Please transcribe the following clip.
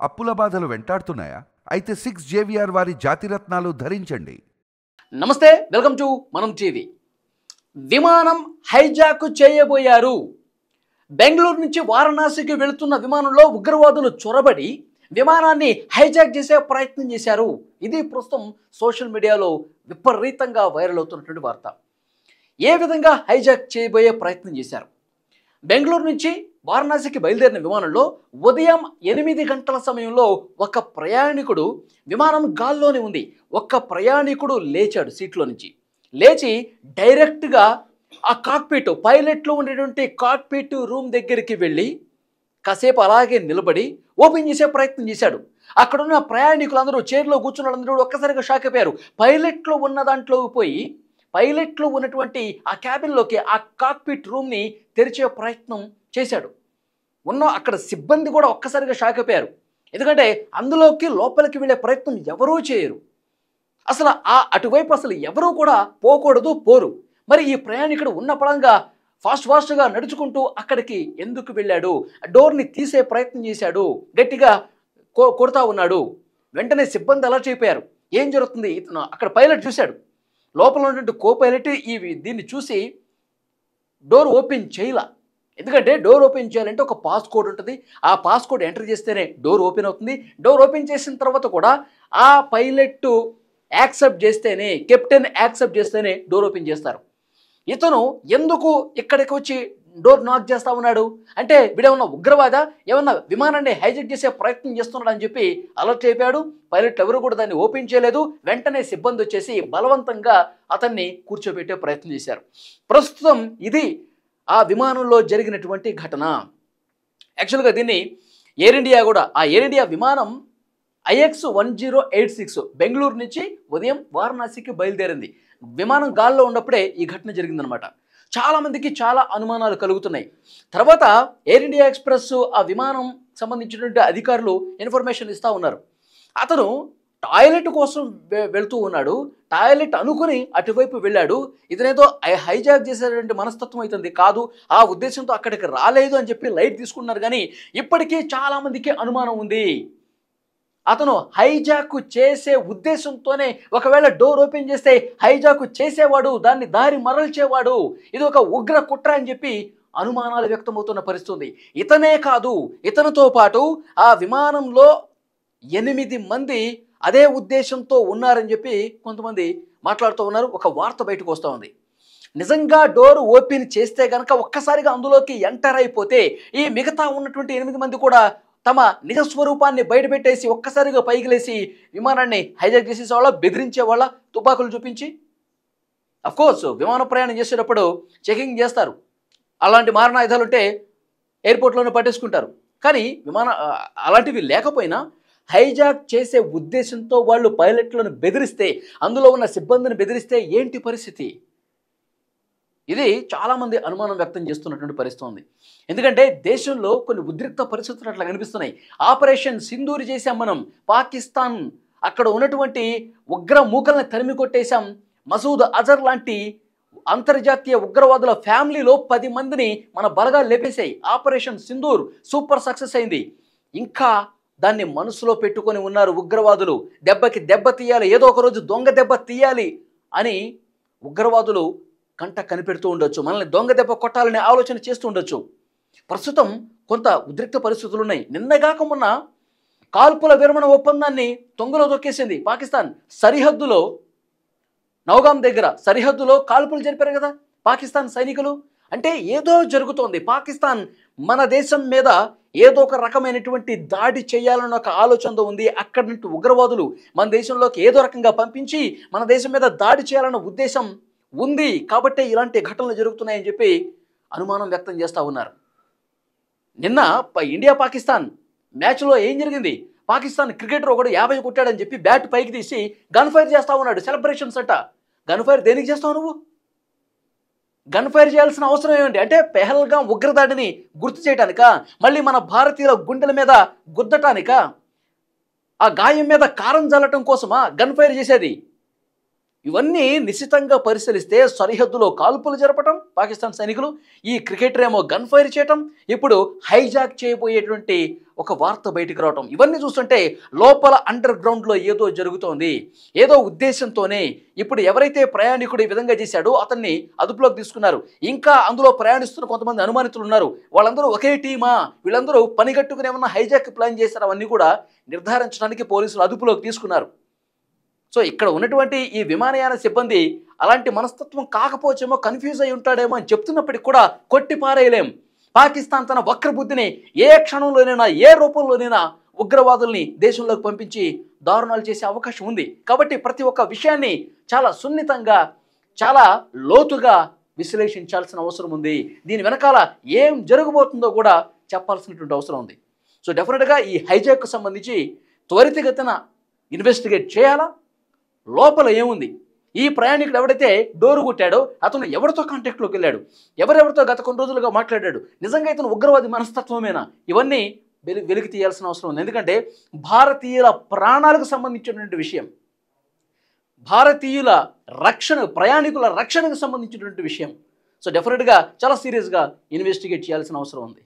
అప్పుల బాధలు వెంటాడుతున్నాయా? అయితే 6 జేవిఆర్ వారి జాతిరత్నాలు ధరించండి. నమస్తే, వెల్కమ్ టు మనం టీవీ. విమానం హైజాక్ చేయబోయారు. బెంగళూరు నుంచి వారణాసికి వెళుతున్న విమానంలో ఉగ్రవాదులు చొరబడి విమానాన్ని హైజాక్ చేసే ప్రయత్నం చేశారు. ఇది ప్రస్తుతం సోషల్ మీడియాలో విపరీతంగా వైరల్ అవుతున్నటువంటి వార్త. ఏ విధంగా హైజాక్ చేయబోయే ప్రయత్నం చేశారు? బెంగళూరు నుంచి వారణాసికి బయలుదేరిన విమానంలో ఉదయం 8 గంటల సమయంలో ఒక ప్రయాణికుడు, విమానం గాల్లోనే ఉంది, ఒక్క ప్రయాణికుడు లేచాడు సీట్లో నుంచి. లేచి డైరెక్ట్గా ఆ కాక్పిట్, పైలట్లో ఉండేటువంటి కాక్పిట్ రూమ్ దగ్గరికి వెళ్ళి కాసేపు అలాగే నిలబడి ఓపెన్ చేసే ప్రయత్నం చేశాడు. అక్కడున్న ప్రయాణికులందరూ, చైర్లో కూర్చున్న వాళ్ళందరూ ఒక్కసారిగా షాక్ అయిపోయారు. పైలట్లో ఉన్న దాంట్లోకి పోయి పైలట్లో ఉన్నటువంటి ఆ క్యాబిన్లోకి, ఆ కాక్పిట్ రూమ్ని తెరిచే ప్రయత్నం చేశాడు. అక్కడ సిబ్బంది కూడా ఒక్కసారిగా షాక్ అయిపోయారు. ఎందుకంటే అందులోకి లోపలికి వెళ్ళే ప్రయత్నం ఎవరూ చేయరు. అసలు అటువైపు అసలు ఎవరూ కూడా పోకూడదు, పోరు. మరి ఈ ప్రయాణికుడు ఉన్న పడంగా ఫాస్ట్గా నడుచుకుంటూ అక్కడికి ఎందుకు వెళ్ళాడు? డోర్ని తీసే ప్రయత్నం చేశాడు, గట్టిగా కొడతా ఉన్నాడు. వెంటనే సిబ్బంది అలర్ట్ అయిపోయారు. ఏం జరుగుతుంది? ఇతను అక్కడ పైలట్ చూశాడు. లోపల ఉన్నటువంటి కో పైలట్ దీన్ని చూసి డోర్ ఓపెన్ చేయలా. ఎందుకంటే డోర్ ఓపెన్ చేయాలంటే ఒక పాస్ కోడ్ ఉంటుంది. ఆ పాస్ కోడ్ ఎంటర్ చేస్తేనే డోర్ ఓపెన్ అవుతుంది. డోర్ ఓపెన్ చేసిన తర్వాత కూడా ఆ పైలట్ యాక్సెప్ట్ చేస్తేనే, కెప్టెన్ యాక్సెప్ట్ చేస్తేనే డోర్ ఓపెన్ చేస్తారు. ఇతను ఎందుకు ఇక్కడికి వచ్చి డోర్ నాక్ చేస్తా ఉన్నాడు? అంటే వీడేమన్నా ఉగ్రవాద, ఏమన్నా విమానాన్ని హైజాక్ చేసే ప్రయత్నం చేస్తున్నాడు అని చెప్పి అలర్ట్ అయిపోయాడు. పైలట్లు ఎవరు కూడా దాన్ని ఓపెన్ చేయలేదు. వెంటనే సిబ్బంది వచ్చేసి బలవంతంగా అతన్ని కూర్చోబెట్టే ప్రయత్నం చేశారు. ప్రస్తుతం ఇది ఆ విమానంలో జరిగినటువంటి ఘటన. యాక్చువల్గా దీన్ని ఎయిర్ ఇండియా కూడా, ఆ ఎయిర్ ఇండియా విమానం IX1086 బెంగళూరు నుంచి ఉదయం వారణాసికి బయలుదేరింది. విమానం గాల్లో ఉన్నప్పుడే ఈ ఘటన జరిగిందనమాట. చాలామందికి చాలా అనుమానాలు కలుగుతున్నాయి. తర్వాత ఎయిర్ ఇండియా ఎక్స్ప్రెస్ ఆ విమానం సంబంధించినటువంటి అధికారులు ఇన్ఫర్మేషన్ ఇస్తూ ఉన్నారు. అతను టాయిలెట్ కోసం వెళుతూ ఉన్నాడు, టాయిలెట్ అనుకుని అటువైపు వెళ్ళాడు. ఇతనేదో హైజాక్ చేసేటువంటి మనస్తత్వం అవుతుంది కాదు, ఆ ఉద్దేశంతో అక్కడికి రాలేదు అని చెప్పి లైట్ తీసుకున్నారు. కానీ ఇప్పటికీ చాలామందికి అనుమానం ఉంది. అతను హైజాక్ చేసే ఉద్దేశంతోనే, ఒకవేళ డోర్ ఓపెన్ చేస్తే హైజాక్ చేసేవాడు, దాన్ని దారి మరల్చేవాడు, ఇది ఒక ఉగ్ర కుట్ర అని చెప్పి అనుమానాలు వ్యక్తమవుతున్న పరిస్థితి. ఇతనే కాదు, ఇతనితో పాటు ఆ విమానంలో 8 మంది అదే ఉద్దేశంతో ఉన్నారని చెప్పి కొంతమంది మాట్లాడుతూ ఉన్నారు. ఒక వార్త బయటకు వస్తూ ఉంది. నిజంగా డోర్ ఓపెన్ చేస్తే కనుక ఒక్కసారిగా అందులోకి ఎంటర్ అయిపోతే ఈ మిగతా ఉన్నటువంటి 8 మంది కూడా తమ నిజ స్వరూపాన్ని బయటపెట్టేసి ఒక్కసారిగా పైకి లేసి విమానాన్ని హైజాక్ చేసేసేవాళ్ళ, బెదిరించేవాళ్ళ, తుపాకులు చూపించి. అఫ్కోర్స్ విమాన ప్రయాణం చేసేటప్పుడు చెకింగ్ చేస్తారు. అలాంటి మారణాయుధాలు ఉంటే ఎయిర్పోర్ట్లోనే పట్టేసుకుంటారు. కానీ అలాంటివి లేకపోయినా హైజాక్ చేసే ఉద్దేశంతో వాళ్ళు పైలట్లను బెదిరిస్తే, అందులో ఉన్న సిబ్బందిని బెదిరిస్తే ఏంటి పరిస్థితి? ఇది చాలామంది అనుమానం వ్యక్తం చేస్తున్నటువంటి పరిస్థితి ఉంది. ఎందుకంటే దేశంలో కొన్ని ఉద్రిక్త పరిస్థితులు అట్లా కనిపిస్తున్నాయి. ఆపరేషన్ సింధూర్ చేశాం మనం, పాకిస్తాన్ అక్కడ ఉన్నటువంటి ఉగ్ర మూకల్ని తరిమి కొట్టేశాం. మసూద్ అజర్ లాంటి అంతర్జాతీయ ఉగ్రవాదుల ఫ్యామిలీలో 10 మందిని మన బలగాలు లేపేశాయి. ఆపరేషన్ సింధూర్ సూపర్ సక్సెస్ అయింది. ఇంకా దాన్ని మనసులో పెట్టుకొని ఉన్నారు ఉగ్రవాదులు. దెబ్బకి దెబ్బ తీయాలి, ఏదో ఒక రోజు దొంగ దెబ్బ తీయాలి అని ఉగ్రవాదులు కంట కనిపెడుతూ ఉండొచ్చు. మనల్ని దొంగ దెబ్బ కొట్టాలనే ఆలోచన చేస్తూ ఉండొచ్చు. ప్రస్తుతం కొంత ఉద్రిక్త పరిస్థితులు ఉన్నాయి. నిన్నగాక మొన్న కాల్పుల విరమణ ఒప్పందాన్ని తొంగలో తొక్కేసింది పాకిస్తాన్. సరిహద్దులో, నౌగాం దగ్గర సరిహద్దులో కాల్పులు జరిపారు కదా పాకిస్తాన్ సైనికులు. అంటే ఏదో జరుగుతోంది. పాకిస్తాన్ మన దేశం మీద ఏదో ఒక రకమైనటువంటి దాడి చేయాలన్న ఒక ఆలోచనతో ఉంది. అక్కడి నుండి ఉగ్రవాదులు మన దేశంలోకి ఏదో రకంగా పంపించి మన దేశం మీద దాడి చేయాలన్న ఉద్దేశం ఉంది. కాబట్టే ఇలాంటి ఘటనలు జరుగుతున్నాయని చెప్పి అనుమానం వ్యక్తం చేస్తూ ఉన్నారు. నిన్న ఇండియా పాకిస్తాన్ మ్యాచ్లో ఏం జరిగింది? పాకిస్తాన్ క్రికెటర్ ఒకడు 50 కొట్టాడని చెప్పి బ్యాట్ పైకి తీసి గన్ ఫైర్ చేస్తూ ఉన్నాడు. సెలబ్రేషన్స్ అట. గన్ ఫైర్ దేనికి చేస్తావు నువ్వు? గన్ ఫైర్ చేయాల్సిన అవసరం ఏమిటి? అంటే పెహల్గాం ఉగ్రదాడిని గుర్తు చేయడానికా? మళ్ళీ మన భారతీయుల గుండెల మీద గుద్దటానికా? ఆ గాయం మీద కారం జల్లటం కోసమా గన్ ఫైర్ చేసేది? ఇవన్నీ నిశితంగా పరిశీలిస్తే సరిహద్దులో కాల్పులు జరపటం పాకిస్తాన్ సైనికులు, ఈ క్రికెటర్ ఏమో గన్ ఫైర్ చేయటం, ఇప్పుడు హైజాక్ చేయబోయేటువంటి ఒక వార్త బయటికి రావటం, ఇవన్నీ చూస్తుంటే లోపల అండర్ గ్రౌండ్లో ఏదో జరుగుతోంది. ఏదో ఉద్దేశంతోనే ఇప్పుడు ఎవరైతే ప్రయాణికుడు ఈ విధంగా చేశాడో అతన్ని అదుపులోకి తీసుకున్నారు. ఇంకా అందులో ప్రయాణిస్తున్న కొంతమంది అనుమానితులు ఉన్నారు. వాళ్ళందరూ ఒకే టీమా, వీళ్ళందరూ పనిగట్టుకుని ఏమన్నా హైజాక్ ప్లాన్ చేశారు, అవన్నీ కూడా నిర్ధారించడానికి పోలీసులు అదుపులోకి తీసుకున్నారు. సో ఇక్కడ ఉన్నటువంటి ఈ విమానయాన సిబ్బంది అలాంటి మనస్తత్వం కాకపోవచ్చేమో, కన్ఫ్యూజ్ అయి ఉంటాడేమో అని చెప్తున్నప్పటికి కూడా కొట్టి పారేయలేం. పాకిస్తాన్ తన వక్రబుద్ధిని ఏ క్షణంలోనైనా ఏ రూపంలోనైనా ఉగ్రవాదుల్ని దేశంలోకి పంపించి దారుణాలు చేసే అవకాశం ఉంది. కాబట్టి ప్రతి ఒక్క విషయాన్ని చాలా సున్నితంగా, చాలా లోతుగా విశ్లేషించాల్సిన అవసరం ఉంది. దీని వెనకాల ఏం జరగబోతుందో కూడా చెప్పాల్సినటువంటి అవసరం ఉంది. సో డెఫినెట్గా ఈ హైజాక్కు సంబంధించి త్వరితగతిన ఇన్వెస్టిగేట్ చేయాలా, లోపల ఏముంది, ఈ ప్రయాణికుడు ఎవడైతే డోరు కొట్టాడో అతను ఎవరితో కాంటాక్ట్లోకి వెళ్ళాడు, ఎవరెవరితో గత కొన్ని రోజులుగా మాట్లాడాడు, నిజంగా ఇతను ఉగ్రవాది మనస్తత్వమేనా, ఇవన్నీ వెలికి తీయాల్సిన అవసరం ఉంది. ఎందుకంటే భారతీయుల ప్రాణాలకు సంబంధించినటువంటి విషయం, భారతీయుల రక్షణ, ప్రయాణికుల రక్షణకు సంబంధించినటువంటి విషయం. సో డెఫినెట్గా చాలా సీరియస్గా ఇన్వెస్టిగేట్ చేయాల్సిన అవసరం ఉంది.